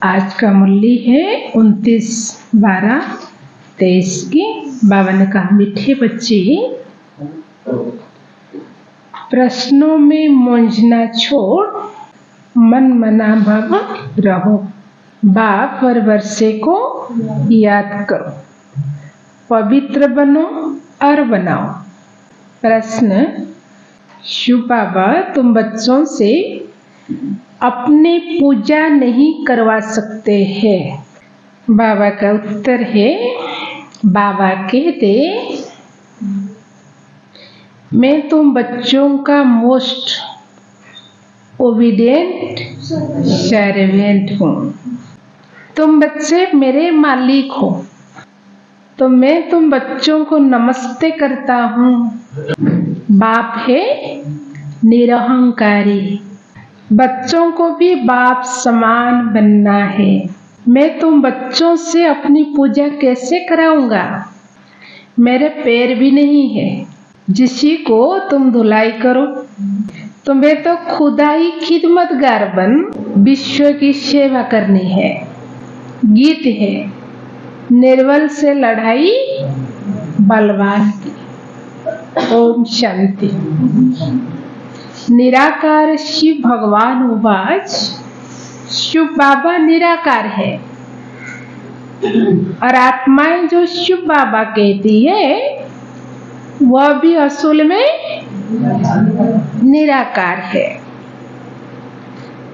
आज का मूल्य है 29/12/23 की। बाबा ने कहा, मीठे बच्चे, प्रश्नों में मूंझना छोड़ मन मना भव रहो। बाप और वर्षे को याद करो, पवित्र बनो और बनाओ। प्रश्न: शिव बाबा, तुम बच्चों से अपने पूजा नहीं करवा सकते हैं। बाबा का उत्तर है, बाबा कहते, मैं तुम बच्चों का मोस्ट ओबीडिएंट सर्वेंट हूँ। तुम बच्चे मेरे मालिक हो, तो मैं तुम बच्चों को नमस्ते करता हूँ। बाप है निरहंकारी, बच्चों को भी बाप समान बनना है। मैं तुम बच्चों से अपनी पूजा कैसे कराऊंगा? मेरे पैर भी नहीं है जिसी को तुम धुलाई करो। तुम्हें तो खुदा ही खिदमतगार बन विश्व की सेवा करनी है। गीत है, निर्बल से लड़ाई बलवान की। ओम शांति। निराकार शिव भगवान उवाच, शिव बाबा निराकार है और आत्माएं जो शिव बाबा कहती है वह भी असूल में निराकार है।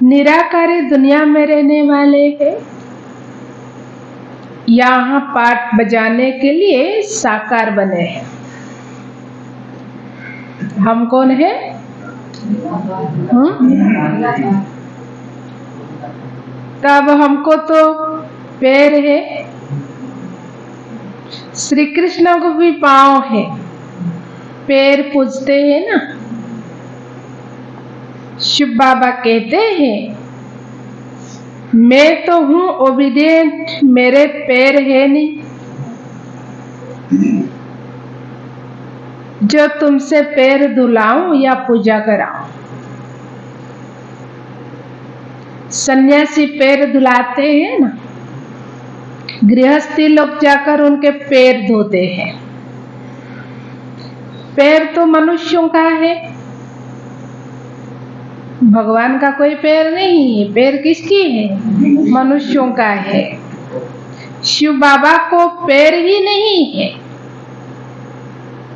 निराकार दुनिया में रहने वाले हैं, यहाँ पाठ बजाने के लिए साकार बने हैं। हम कौन है? तब हमको तो पैर है, श्री कृष्ण को भी पाँव है, पैर पूजते हैं ना। शिव बाबा कहते हैं, मैं तो हूँ ओबीडिएंट, मेरे पैर है नहीं जो तुमसे पैर धुलाऊं या पूजा कराऊं। सन्यासी पैर धुलाते हैं ना, गृहस्थी लोग जाकर उनके पैर धोते हैं। पैर तो मनुष्यों का है, भगवान का कोई पैर नहीं है। पैर किसकी है? मनुष्यों का है। शिव बाबा को पैर ही नहीं है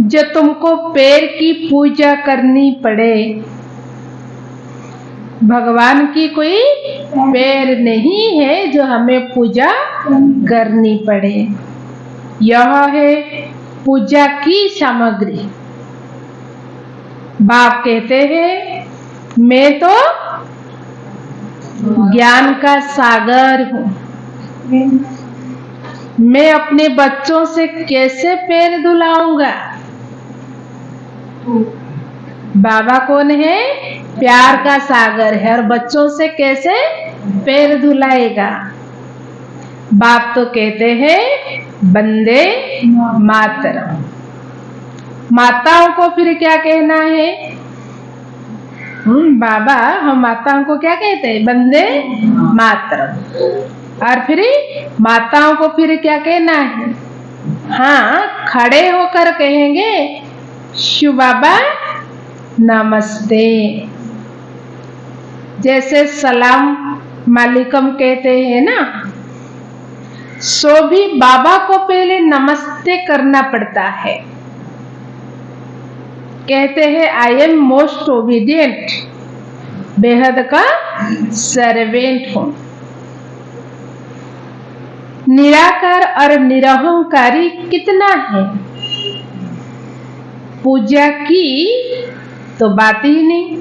जो तुमको पैर की पूजा करनी पड़े। भगवान की कोई पैर नहीं है जो हमें पूजा करनी पड़े। यह है पूजा की सामग्री। बाप कहते हैं, मैं तो ज्ञान का सागर हूँ, मैं अपने बच्चों से कैसे पैर धुलाऊंगा? बाबा कौन है? प्यार का सागर है, और बच्चों से कैसे पैर धुलाएगा? बाप तो कहते हैं, वंदे मातरम। माताओं को फिर क्या कहना है? बाबा हम माताओं को क्या कहते हैं? वंदे मातरम। और फिर माताओं को फिर क्या कहना है? हाँ, खड़े होकर कहेंगे, शिव बाबा नमस्ते। जैसे सलाम मालिकम कहते हैं ना, सो भी बाबा को पहले नमस्ते करना पड़ता है। कहते हैं, आई एम मोस्ट ओबीडिएंट, बेहद का सर्वेंट हूं। निराकार और निरहंकारी कितना है? पूजा की तो बात ही नहीं।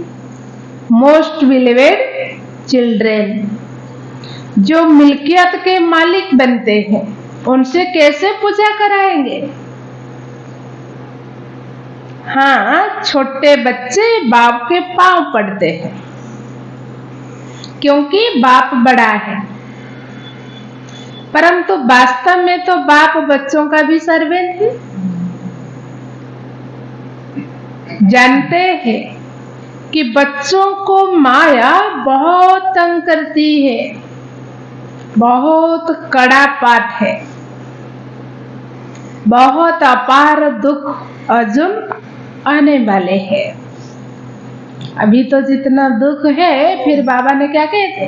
मोस्ट बिलीवेड चिल्ड्रेन, जो मिल्कियत के मालिक बनते हैं, उनसे कैसे पूजा कराएंगे? हाँ, छोटे बच्चे बाप के पांव पड़ते हैं क्योंकि बाप बड़ा है, परंतु वास्तव में तो बाप बच्चों का भी सर्वेंट है। जानते हैं कि बच्चों को माया बहुत तंग करती है। बहुत कड़ा पाठ है, बहुत अपार दुख अर्जुन आने वाले हैं। अभी तो जितना दुख है, फिर बाबा ने क्या कहते,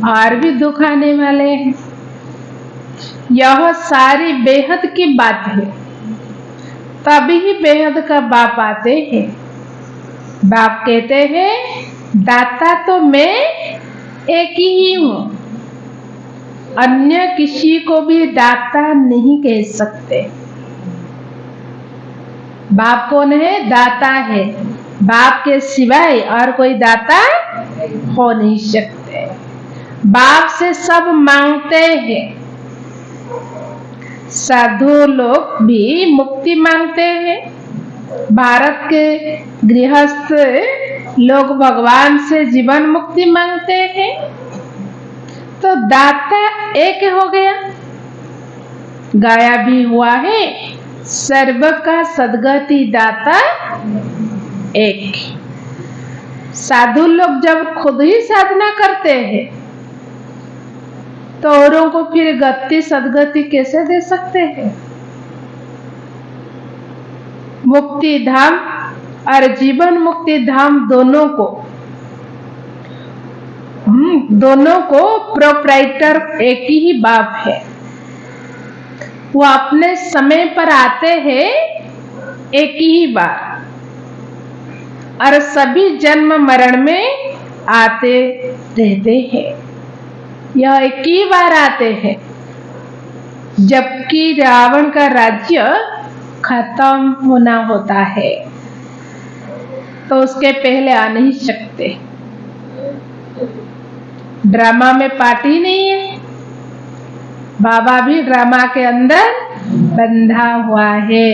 और भी दुख आने वाले हैं। यह सारी बेहद की बात है, तभी बेहद का बाप आते हैं। बाप कहते हैं, दाता तो मैं एक ही हूँ, अन्य किसी को भी दाता नहीं कह सकते। बाप कौन है? दाता है। बाप के सिवाय और कोई दाता हो नहीं सकते। बाप से सब मांगते हैं। साधु लोग भी मुक्ति मांगते हैं। भारत के गृहस्थ लोग भगवान से जीवन मुक्ति मांगते हैं। तो दाता एक हो गया, गाया भी हुआ है, सर्व का सद्गति दाता एक। साधु लोग जब खुद ही साधना करते हैं तो औरों को फिर गति सद्गति कैसे दे सकते हैं? मुक्ति धाम और जीवन मुक्ति धाम दोनों को प्रोप्राइटर एक ही बाप है। वो अपने समय पर आते हैं एक ही बार, और सभी जन्म मरण में आते रहते हैं। यह एक ही बार आते हैं, जबकि रावण का राज्य खत्म होना होता है, तो उसके पहले आ नहीं सकते। ड्रामा में पार्टी नहीं है। बाबा भी ड्रामा के अंदर बंधा हुआ है।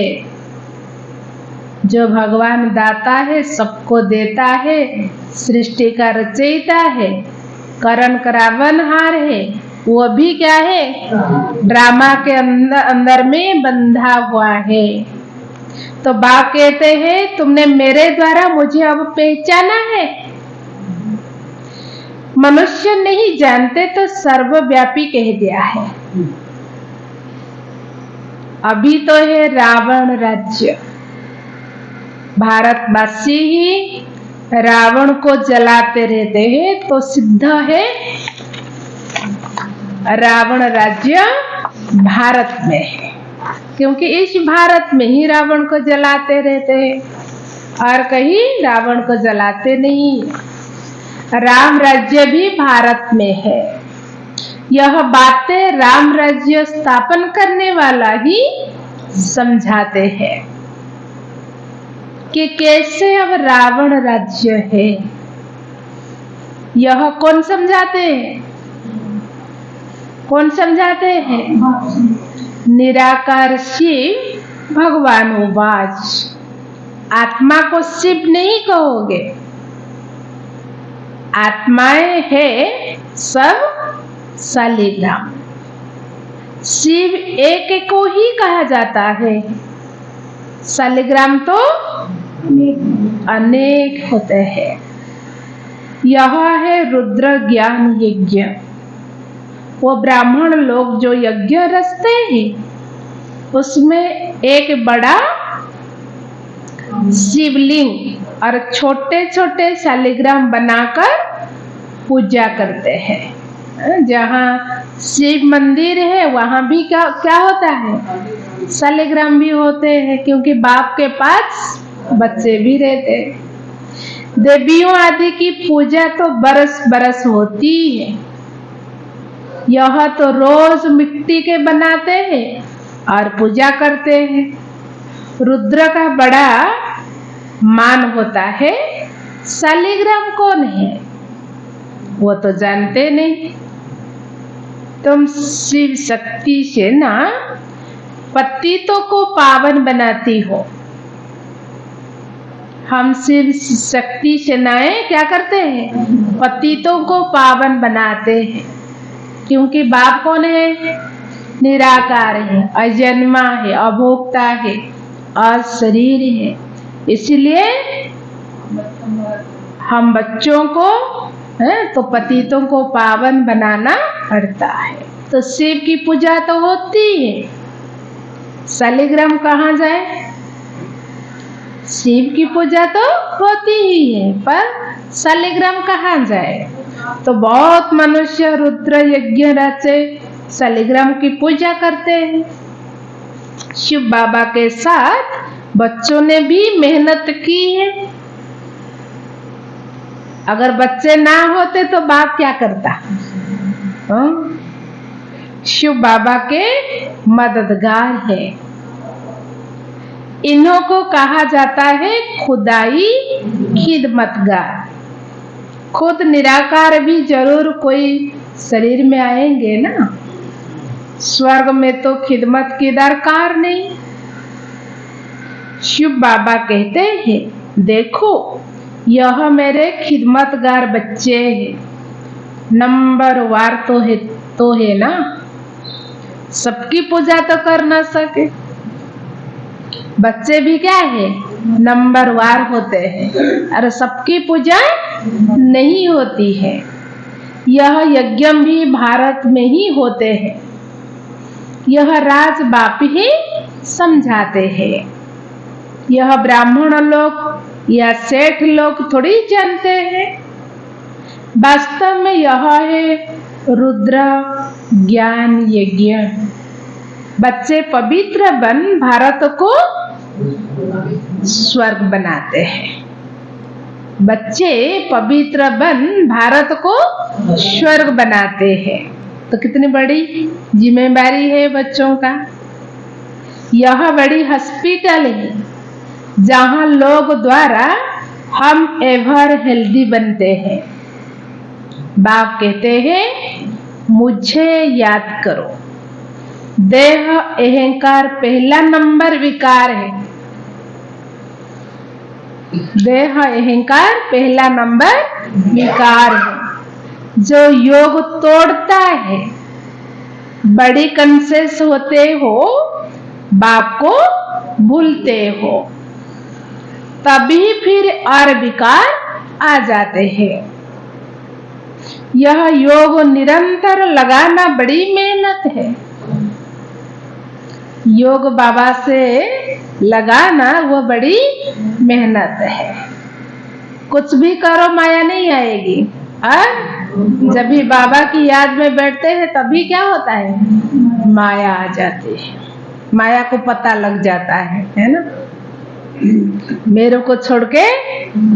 जो भगवान दाता है, सबको देता है, सृष्टि का रचयिता है, करण करावनहार है, वो भी क्या है? ड्रामा के अंदर में बंधा हुआ है। तो बाप कहते हैं, तुमने मेरे द्वारा मुझे अब पहचाना है। मनुष्य नहीं जानते तो सर्वव्यापी कह दिया है। अभी तो है रावण राज्य। भारतवासी ही रावण को जलाते रहते हैं, तो सिद्ध है रावण राज्य भारत में है, क्योंकि इस भारत में ही रावण को जलाते रहते हैं, और कहीं रावण को जलाते नहीं। राम राज्य भी भारत में है। यह बातें राम राज्य स्थापन करने वाला ही समझाते हैं कि कैसे अब रावण राज्य है। यह कौन समझाते हैं? कौन समझाते हैं? निराकार शिव भगवान उवाच। आत्मा को शिव नहीं कहोगे, आत्माएं है सब शालिग्राम। शिव एक को ही कहा जाता है, शालिग्राम तो अनेक होते हैं। यह है रुद्र ज्ञान यज्ञ। वो ब्राह्मण लोग जो यज्ञ रचते हैं, उसमें एक बड़ा शिवलिंग और छोटे छोटे शालिग्राम बनाकर पूजा करते हैं। जहाँ शिव मंदिर है वहां भी क्या होता है? शालिग्राम भी होते हैं, क्योंकि बाप के पास बच्चे भी रहते हैं। देवियों आदि की पूजा तो बरस बरस होती है। यह तो रोज मिट्टी के बनाते हैं और पूजा करते हैं। रुद्र का बड़ा मान होता है। शालिग्राम कौन है वो तो जानते नहीं। तुम शिव शक्ति से ना पतितों को पावन बनाती हो। हम शिव शक्ति से नाए क्या करते हैं? पतितों को पावन बनाते हैं। क्योंकि बाप कौन है? निराकार है, अजन्मा है, अभोक्ता है और शरीर है। इसलिए हम बच्चों को है, तो पतितों को पावन बनाना पड़ता है। तो शिव की पूजा तो होती है, शालिग्राम कहाँ जाए? शिव की पूजा तो होती ही है, पर शालिग्राम कहाँ जाए? तो बहुत मनुष्य रुद्र यज्ञ रचे शालिग्राम की पूजा करते हैं। शिव बाबा के साथ बच्चों ने भी मेहनत की है। अगर बच्चे ना होते तो बाप क्या करता? शिव बाबा के मददगार है। इन्हों को कहा जाता है खुदाई खिदमतगार। खुद निराकार भी जरूर कोई शरीर में आएंगे ना। स्वर्ग में तो खिदमत की दरकार नहीं। शिव बाबा कहते हैं, देखो यह मेरे खिदमतगार बच्चे हैं। नंबर वार तो है ना, सबकी पूजा तो कर ना सके। बच्चे भी क्या है? नंबर वार होते हैं, अरे सबकी पूजा नहीं होती है। यह यज्ञ भी भारत में ही होते हैं। यह राज बाप ही समझाते हैं। यह ब्राह्मण लोग या सेठ लोग थोड़ी जानते हैं। वास्तव में यह है रुद्र ज्ञान यज्ञ। बच्चे पवित्र बन भारत को स्वर्ग बनाते हैं। बच्चे पवित्र बन भारत को स्वर्ग बनाते हैं। तो कितनी बड़ी जिम्मेदारी है बच्चों का। यह बड़ी हॉस्पिटल है जहां लोग द्वारा हम एवर हेल्दी बनते हैं। बाप कहते हैं, मुझे याद करो। देह अहंकार पहला नंबर विकार है। देह अहंकार पहला नंबर विकार है जो योग तोड़ता है। बड़ी कॉन्शियस होते हो, बाप को भूलते हो, तभी फिर और विकार आ जाते हैं। यह योग निरंतर लगाना बड़ी मेहनत है। योग बाबा से लगाना वो बड़ी मेहनत है। कुछ भी करो माया नहीं आएगी। और जब भी बाबा की याद में बैठते हैं तभी क्या होता है? माया आ जाती है। माया को पता लग जाता है ना। मेरे को छोड़ के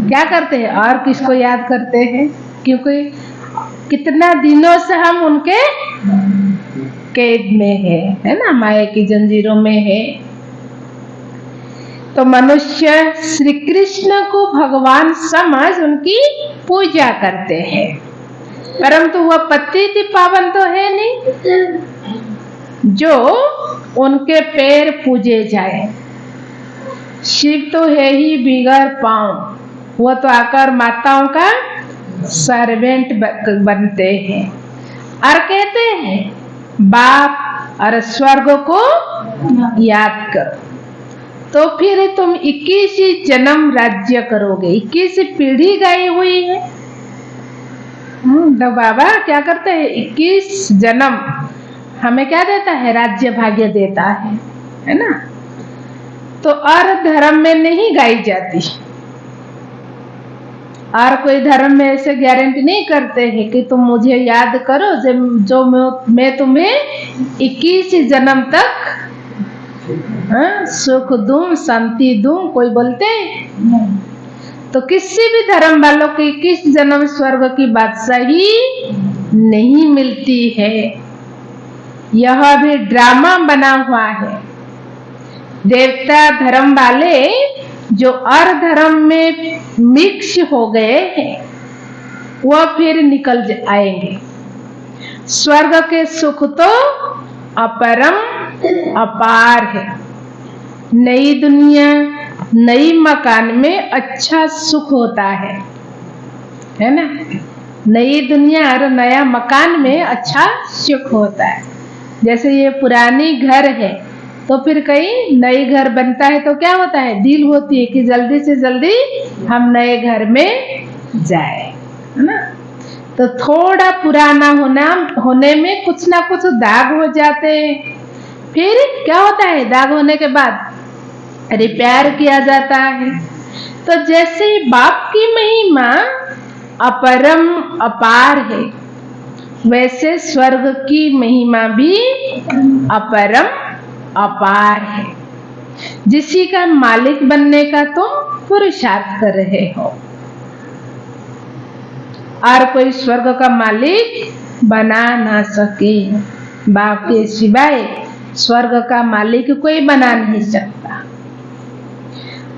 क्या करते हैं और किसको याद करते हैं? क्योंकि कितना दिनों से हम उनके कैद में है ना, माया की जंजीरों में है। तो मनुष्य श्री कृष्ण को भगवान समझ उनकी पूजा करते हैं, परंतु वह पतित पावन तो है नहीं जो उनके पैर पूजे जाए। शिव तो है ही बिगड़ पांव। वह तो आकर माताओं का सर्वेंट बनते हैं और कहते हैं, बाप और स्वर्ग को याद करो तो फिर तुम 21 जन्म राज्य करोगे। 21 पीढ़ी गई हुई है। तो बाबा क्या करते हैं? 21 जन्म हमें क्या देता है? राज्य भाग्य देता है ना। तो और धर्म में नहीं गाई जाती। और कोई धर्म में ऐसे गारंटी नहीं करते हैं कि तुम मुझे याद करो जो मैं तुम्हें 21 जन्म तक सुख दूं, शांति दूं। कोई बोलते हैं? तो किसी भी धर्म वालों की 21 जन्म स्वर्ग की बादशाही नहीं मिलती है। यह भी ड्रामा बना हुआ है। देवता धर्म वाले जो और धर्म में मिक्स हो गए हैं वह फिर निकल आएंगे। स्वर्ग के सुख तो अपरम अपार है। नई दुनिया नई मकान में अच्छा सुख होता है ना। नई दुनिया और नया मकान में अच्छा सुख होता है। जैसे ये पुरानी घर है तो फिर कहीं नई घर बनता है तो क्या होता है? दिल होती है कि जल्दी से जल्दी हम नए घर में जाए, है ना। तो थोड़ा पुराना होने में कुछ ना कुछ दाग हो जाते हैं। फिर क्या होता है, दाग होने के बाद रिपेयर किया जाता है। तो जैसे बाप की महिमा अपरम अपार है, वैसे स्वर्ग की महिमा भी अपरम अपार है, जिसी का मालिक बनने का तुम पुरुषार्थ कर रहे हो। और कोई स्वर्ग का मालिक बना ना सके, बाप के सिवाय स्वर्ग का मालिक कोई बना नहीं सकता।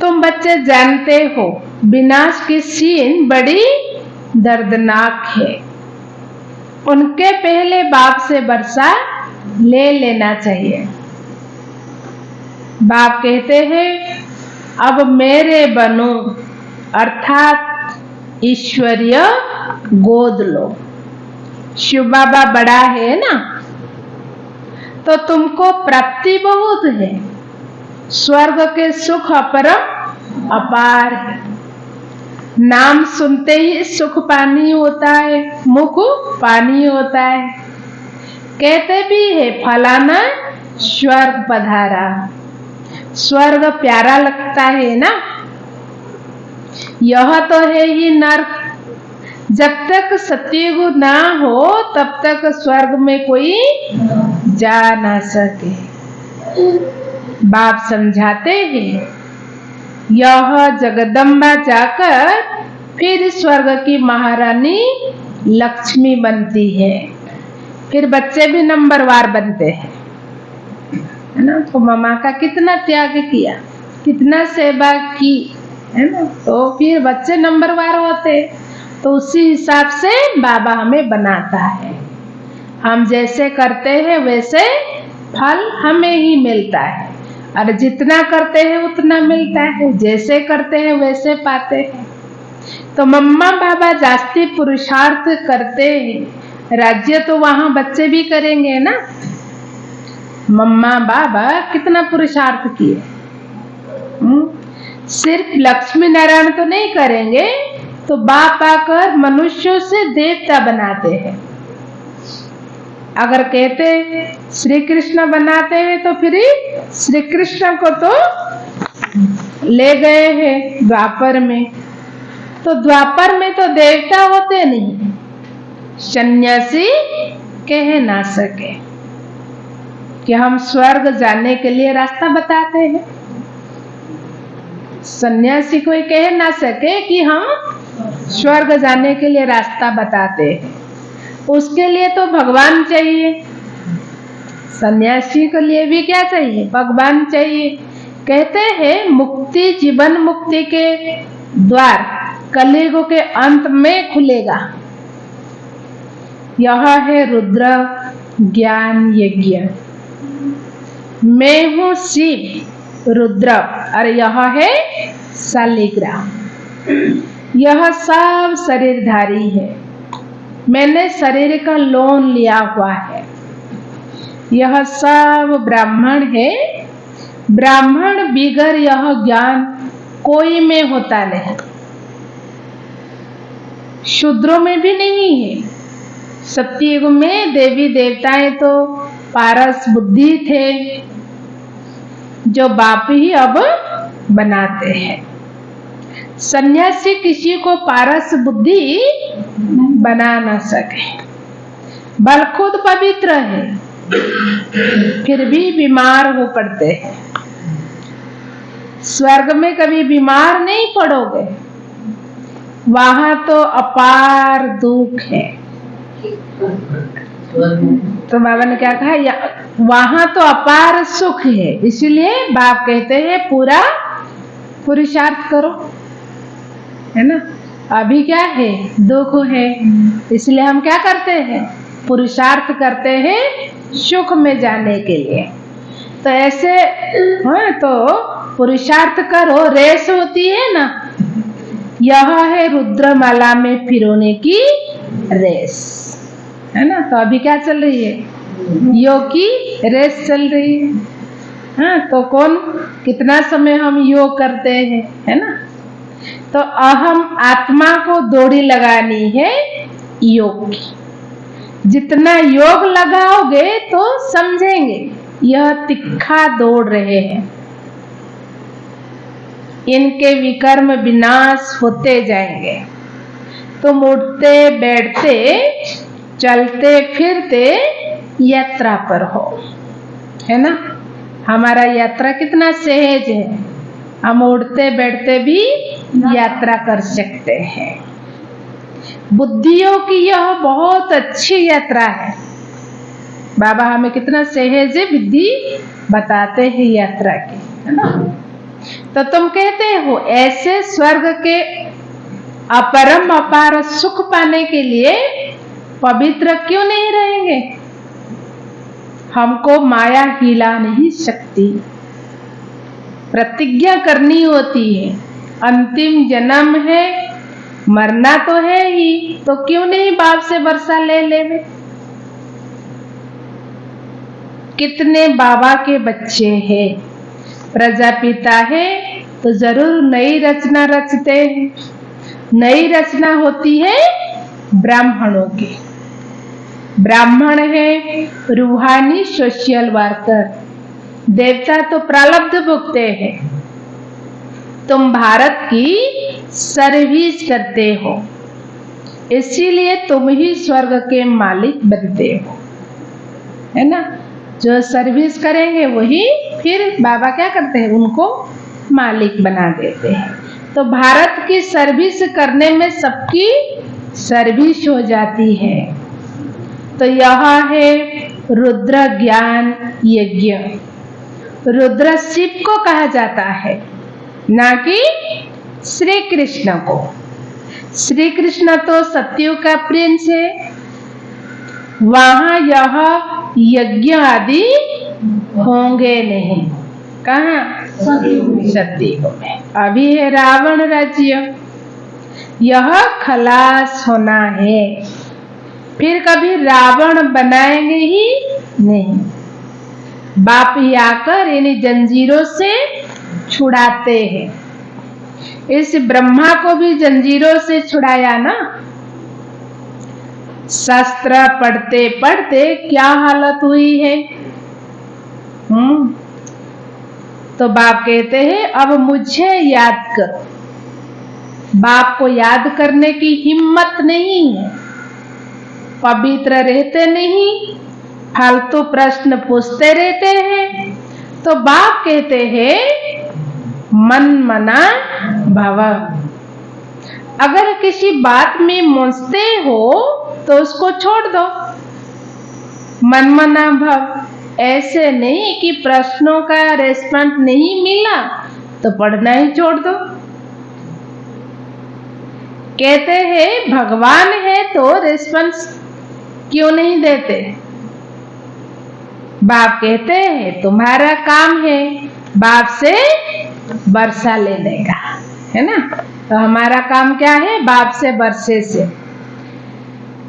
तुम बच्चे जानते हो विनाश की सीन बड़ी दर्दनाक है। उनके पहले बाप से वर्षा ले लेना चाहिए। बाप कहते हैं अब मेरे बनो, अर्थात ईश्वरीय गोद लो। शिव बाबा बड़ा है ना, तो तुमको प्राप्ति बहुत है। स्वर्ग के सुख अपरम अपार है। नाम सुनते ही सुख पानी होता है, मुख पानी होता है। कहते भी है फलाना स्वर्ग पधारा। स्वर्ग प्यारा लगता है ना, यह तो है ही नर्क। जब तक सतयुग ना हो तब तक स्वर्ग में कोई जा ना सके। बाप समझाते हैं यह जगदम्बा जाकर फिर स्वर्ग की महारानी लक्ष्मी बनती है। फिर बच्चे भी नंबरवार बनते हैं, है ना। तो मामा का कितना त्याग किया, कितना सेवा की, है ना, तो फिर बच्चे नंबरवार होते। तो उसी हिसाब से बाबा हमें बनाता है। हम जैसे करते हैं वैसे फल हमें ही मिलता है, और जितना करते हैं उतना मिलता है, जैसे करते हैं वैसे पाते हैं। तो मम्मा बाबा जास्ती पुरुषार्थ करते हैं, राज्य तो वहां बच्चे भी करेंगे ना। मम्मा बाबा कितना पुरुषार्थ किए, सिर्फ लक्ष्मी नारायण तो नहीं करेंगे, तो बाप आकर मनुष्यों से देवता बनाते हैं। अगर कहते श्री कृष्ण बनाते हैं तो फिर श्री कृष्ण को तो ले गए हैं द्वापर में। तो द्वापर में तो देवता होते नहीं, सन्यासी कह ना सके कि हम स्वर्ग जाने के लिए रास्ता बताते हैं। सन्यासी कोई कह ना सके कि हम स्वर्ग जाने के लिए रास्ता बताते हैं। उसके लिए तो भगवान चाहिए। सन्यासी के लिए भी क्या चाहिए, भगवान चाहिए। कहते हैं मुक्ति, जीवन मुक्ति के द्वार कलयुग के अंत में खुलेगा। यह है रुद्र ज्ञान यज्ञ। मैं हूँ शिव रुद्र, और यह है शालिग्राम। यह सब शरीरधारी है। मैंने शरीर का लोन लिया हुआ है। यह सब ब्राह्मण है। ब्राह्मण बिगर यह ज्ञान कोई में होता नहीं, शूद्रों में भी नहीं है। सत्ययुग में देवी देवताएं तो पारस बुद्धि थे, जो बाप ही अब बनाते हैं। सन्यासी किसी को पारस बुद्धि बना ना सके, बल खुद पवित्र है, फिर भी बीमार हो पड़ते हैं। स्वर्ग में कभी बीमार नहीं पड़ोगे, वहां तो अपार दुख है। तो बाबा ने क्या कहा, वहां तो अपार सुख है। इसलिए बाप कहते हैं पूरा पुरुषार्थ करो, है ना। अभी क्या है, दुख है, इसलिए हम क्या करते हैं, पुरुषार्थ करते हैं सुख में जाने के लिए। तो ऐसे हाँ, तो पुरुषार्थ करो। रेस होती है ना, यह है रुद्रमाला में फिरोने की रेस, है ना। तो अभी क्या चल रही है, योग की रेस चल रही है। हाँ, तो कौन कितना समय हम योग करते हैं, है ना। तो अहम आत्मा को दौड़ी लगानी है, योग की। जितना योग लगाओगे तो समझेंगे यह तिखा दौड़ रहे हैं, इनके विकर्म विनाश होते जाएंगे। तुम उठते बैठते चलते फिरते यात्रा पर हो, है ना। हमारा यात्रा कितना सहज है, हम उठते बैठते भी यात्रा कर सकते हैं। बुद्धियों की यह बहुत अच्छी यात्रा है। बाबा हमें कितना सहज विधि बताते हैं यात्रा की, है ना। तो तुम कहते हो ऐसे स्वर्ग के अपरम अपार सुख पाने के लिए पवित्र क्यों नहीं रहेंगे। हमको माया हिला नहीं सकती, प्रतिज्ञा करनी होती है। अंतिम जन्म है, मरना तो है ही, तो क्यों नहीं बाप से वर्षा ले लेवे। कितने बाबा के बच्चे हैं, प्रजापिता है तो जरूर नई रचना रचते हैं। नई रचना होती है ब्राह्मणों की। ब्राह्मण है रूहानी सोशल वर्कर, देवता तो प्रारब्ध भुगते हैं। तुम भारत की सर्विस करते हो, इसीलिए तुम ही स्वर्ग के मालिक बनते हो, है ना। जो सर्विस करेंगे वही फिर बाबा क्या करते हैं, उनको मालिक बना देते हैं। तो भारत की सर्विस करने में सबकी सर्विस हो जाती है। तो यह है रुद्र ज्ञान यज्ञ। रुद्र शिव को कहा जाता है, ना कि श्री कृष्ण को। श्री कृष्ण तो सत्युग का प्रिंस है, वहां यह यज्ञ आदि होंगे नहीं। कहाँ? सत्युग में। अभी है रावण राज्य, यह खलास होना है, फिर कभी रावण बनाएंगे ही नहीं। बाप ही आकर इन जंजीरों से छुड़ाते हैं। इस ब्रह्मा को भी जंजीरों से छुड़ाया ना। शास्त्र पढ़ते पढ़ते क्या हालत हुई है। तो बाप कहते हैं अब मुझे याद करो। बाप को याद करने की हिम्मत नहीं है, पवित्र रहते नहीं, फालतू प्रश्न पूछते रहते हैं। तो बाप कहते हैं मन मना भव। अगर किसी बात में मुंझते हो तो उसको छोड़ दो, मन मना भव। ऐसे नहीं कि प्रश्नों का रेस्पॉन्स नहीं मिला तो पढ़ना ही छोड़ दो। कहते हैं भगवान है तो रेस्पॉन्स क्यों नहीं देते। बाप कहते हैं तुम्हारा काम है बाप से वर्षा लेने का, है ना। तो हमारा काम क्या है, बाप से वर्षे से।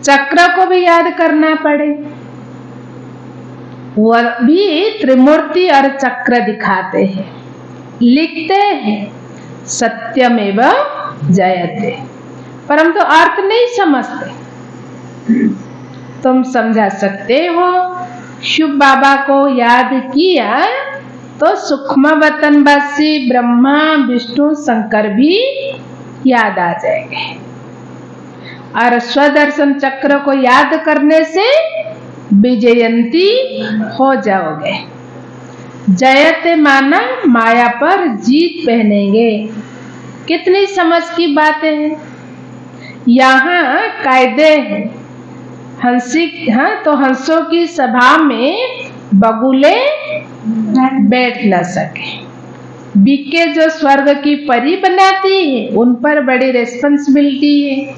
चक्र को भी याद करना पड़े, वह भी त्रिमूर्ति और चक्र दिखाते हैं, लिखते हैं सत्यमेव जयते, परंतु अर्थ नहीं समझते। तुम समझा सकते हो। शिव बाबा को याद किया तो सूक्ष्म वतनवासी ब्रह्मा विष्णु शंकर भी याद आ जाएंगे, और स्वदर्शन चक्र को याद करने से विजयंती हो जाओगे। जयते माना माया पर जीत पहनेंगे। कितनी समझ की बातें हैं। यहाँ कायदे हैं। तो हंसों की सभा में बगुले बैठ न सके। बीके जो स्वर्ग की परी बनाती है उन पर बड़ी रिस्पॉन्सिबिलिटी है।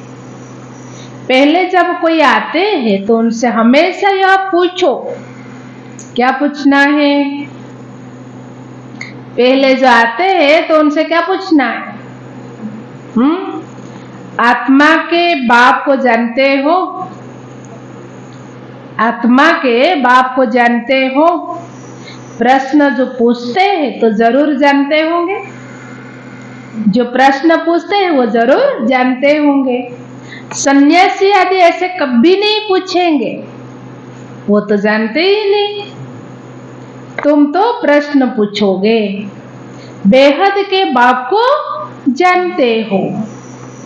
पहले जब कोई आते हैं तो उनसे हमेशा यह पूछो, क्या पूछना है। पहले जो आते हैं तो उनसे क्या पूछना है। आत्मा के बाप को जानते हो, आत्मा के बाप को जानते हो। प्रश्न जो पूछते हैं तो जरूर जानते होंगे, जो प्रश्न पूछते हैं वो जरूर जानते होंगे। सन्यासी आदि ऐसे कभी नहीं पूछेंगे, वो तो जानते ही नहीं। तुम तो प्रश्न पूछोगे। बेहद के बाप को जानते हो,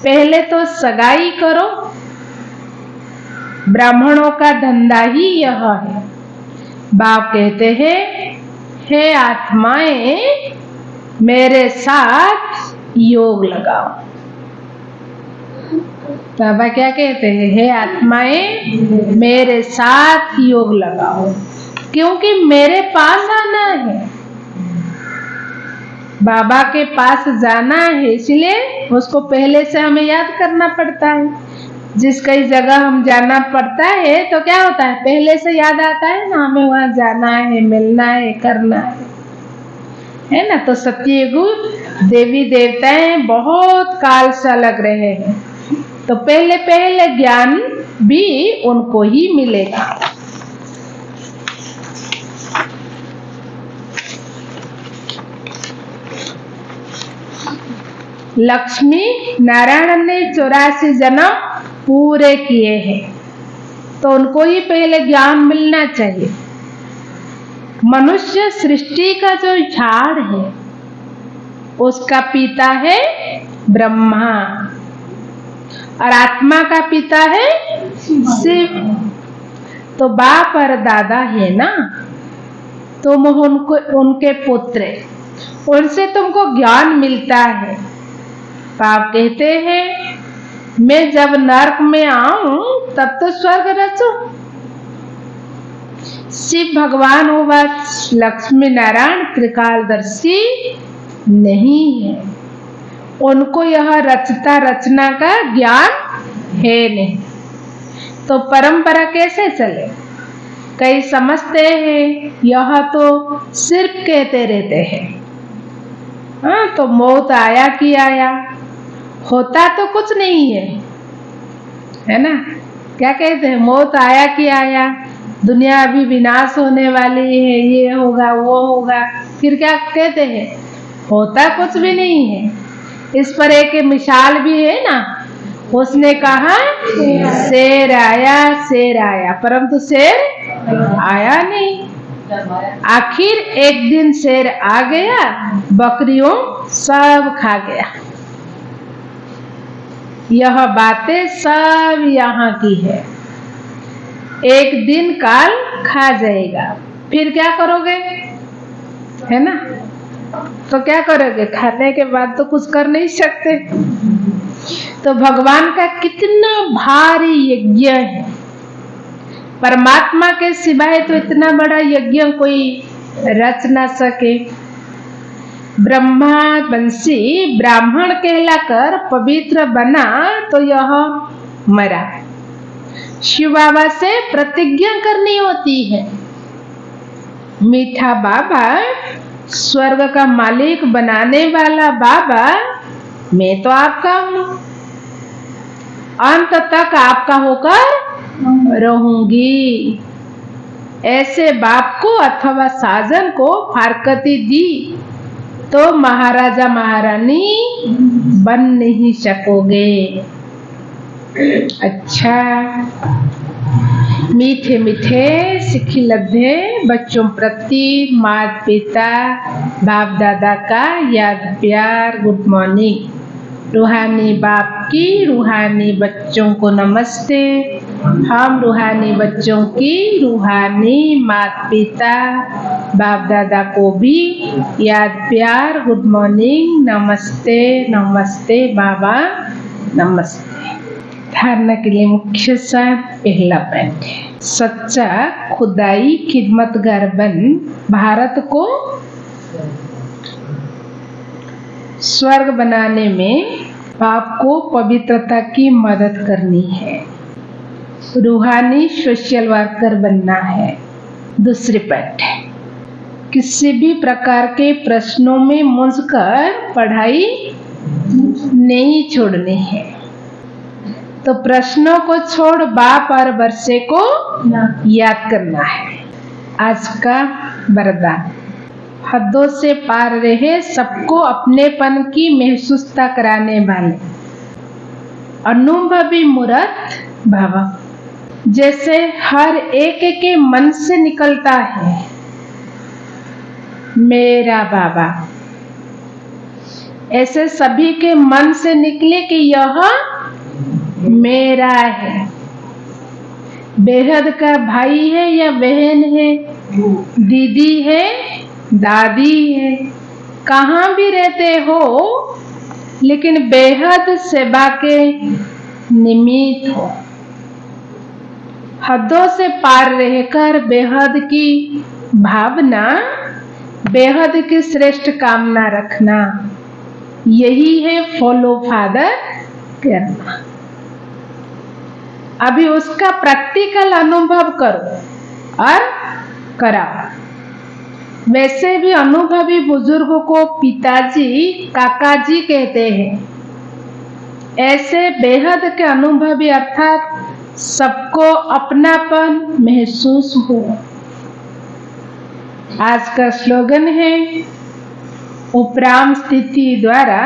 पहले तो सगाई करो। ब्राह्मणों का धंधा ही यह है। बाप कहते हैं, हे आत्माएं मेरे साथ योग लगाओ। बाबा क्या कहते हैं, हे आत्माएं मेरे साथ योग लगाओ, क्योंकि मेरे पास आना है। बाबा के पास जाना है, इसलिए उसको पहले से हमें याद करना पड़ता है। जिस कई जगह हम जाना पड़ता है तो क्या होता है, पहले से याद आता है ना, हमें वहां जाना है, मिलना है, करना है ना। तो सत्ययुग देवी देवताएं बहुत काल से अलग रहे हैं, तो पहले पहले ज्ञान भी उनको ही मिलेगा। लक्ष्मी नारायण ने 84 जन्म पूरे किए हैं, तो उनको ही पहले ज्ञान मिलना चाहिए। मनुष्य सृष्टि का जो झाड़ है उसका पिता है ब्रह्मा, और आत्मा का पिता है शिव। तो बाप और दादा है ना, तुम उनको उनके पुत्र, उनसे तुमको ज्ञान मिलता है। बाप कहते हैं, मैं जब नरक में आऊं तब तो स्वर्ग रचो। शिव भगवान हुआ लक्ष्मी नारायण त्रिकालदर्शी नहीं है, उनको यह रचता रचना का ज्ञान है नहीं, तो परंपरा कैसे चले। कई समझते हैं यह तो सिर्फ कहते रहते हैं, हाँ तो मौत आया कि आया, होता तो कुछ नहीं है ना। क्या कहते हैं, मौत आया कि आया, दुनिया अभी विनाश होने वाली है, ये होगा वो होगा, फिर क्या कहते हैं, होता कुछ भी नहीं है। इस पर एक मिसाल भी है ना, उसने कहा शेर आया, परंतु शेर आया नहीं। आखिर एक दिन शेर आ गया, बकरियों सब खा गया। यह बातें सब यहाँ की है। एक दिन काल खा जाएगा, फिर क्या करोगे, है ना। तो क्या करोगे, खाने के बाद तो कुछ कर नहीं सकते। तो भगवान का कितना भारी यज्ञ है, परमात्मा के सिवाय तो इतना बड़ा यज्ञ कोई रच ना सके। ब्रह्मा वंशी ब्राह्मण कहलाकर पवित्र बना तो यह मरा। शिव बाबा से प्रतिज्ञा करनी होती है, मीठा बाबा स्वर्ग का मालिक बनाने वाला बाबा, मैं तो आपका हूँ, अंत तक आपका होकर रहूंगी। ऐसे बाप को अथवा साजन को फारकती दी तो महाराजा महारानी बन नहीं सकोगे। अच्छा, मीठे मीठे सिखी लब्धे बच्चों प्रति माता पिता बाप दादा का याद प्यार, गुड मॉर्निंग। रूहानी बाप की रूहानी बच्चों को नमस्ते। हम रूहानी बच्चों की रूहानी माता पिता बाप दादा को भी याद प्यार, गुड मॉर्निंग, नमस्ते नमस्ते बाबा नमस्ते। धारणा के लिए मुख्य सार पहला पॉइंट है, सच्चा खुदाई खिदमतगार बन भारत को स्वर्ग बनाने में आपको पवित्रता की मदद करनी है, रूहानी सोशल वर्कर बनना है। दूसरी पॉइंट है, किसी भी प्रकार के प्रश्नों में मूंझकर पढ़ाई नहीं छोड़नी है। तो प्रश्नों को छोड़ बाप और वर्षे को याद करना है। आज का वरदान, हदों से पार रहे सबको अपनेपन की महसूसता कराने वाले, अनुभवी मूर्त भव। जैसे हर एक के मन से निकलता है मेरा बाबा, ऐसे सभी के मन से निकले कि यह मेरा है। बेहद का भाई है या बहन है, दीदी है, दादी है, कहाँ भी रहते हो लेकिन बेहद सेवा के निमित्त हो। हदों से पार रहकर बेहद की भावना, बेहद की श्रेष्ठ कामना रखना, यही है फॉलो फादर करना। अभी उसका प्रैक्टिकल अनुभव करो और कराओ। वैसे भी अनुभवी बुजुर्गों को पिताजी, काकाजी कहते हैं। ऐसे बेहद के अनुभवी अर्थात सबको अपनापन महसूस हो। आज का स्लोगन है उपराम स्थिति द्वारा,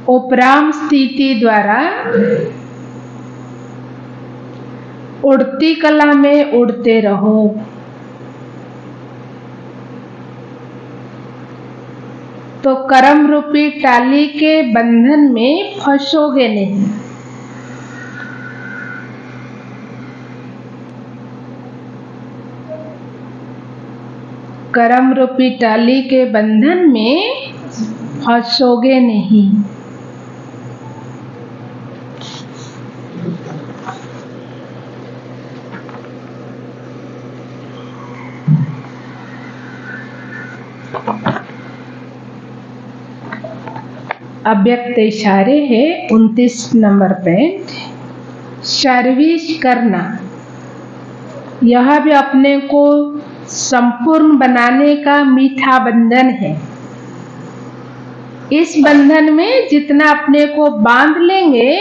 उपराम स्थिति द्वारा उड़ती कला में उड़ते रहो। तो कर्म रूपी टाली के बंधन में फंसोगे नहीं। कर्म रूपी टाली के बंधन में फंसोगे नहीं। अव्यक्त इशारे है 29 नंबर पॉइंट। सर्विस करना, यह भी अपने को संपूर्ण बनाने का मीठा बंधन है। इस बंधन में जितना अपने को बांध लेंगे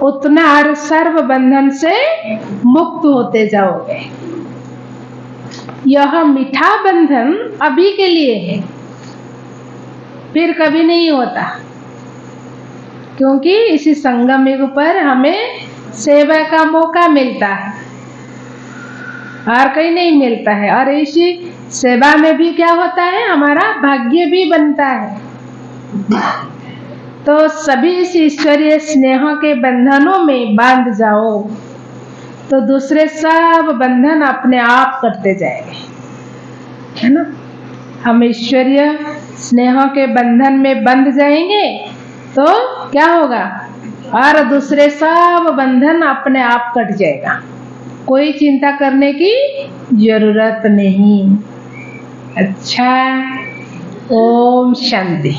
उतना हर सर्व बंधन से मुक्त होते जाओगे। यह मीठा बंधन अभी के लिए है, फिर कभी नहीं होता, क्योंकि इसी संगम युग पर हमें सेवा का मौका मिलता है और कहीं नहीं मिलता है। और इसी सेवा में भी क्या होता है, हमारा भाग्य भी बनता है। तो सभी इस ईश्वरीय स्नेह के बंधनों में बांध जाओ तो दूसरे सब बंधन अपने आप करते जाएंगे, है ना। हम ईश्वरीय स्नेह के बंधन में बंध जाएंगे तो क्या होगा, और दूसरे सब बंधन अपने आप कट जाएगा। कोई चिंता करने की जरूरत नहीं। अच्छा, ओम शांति।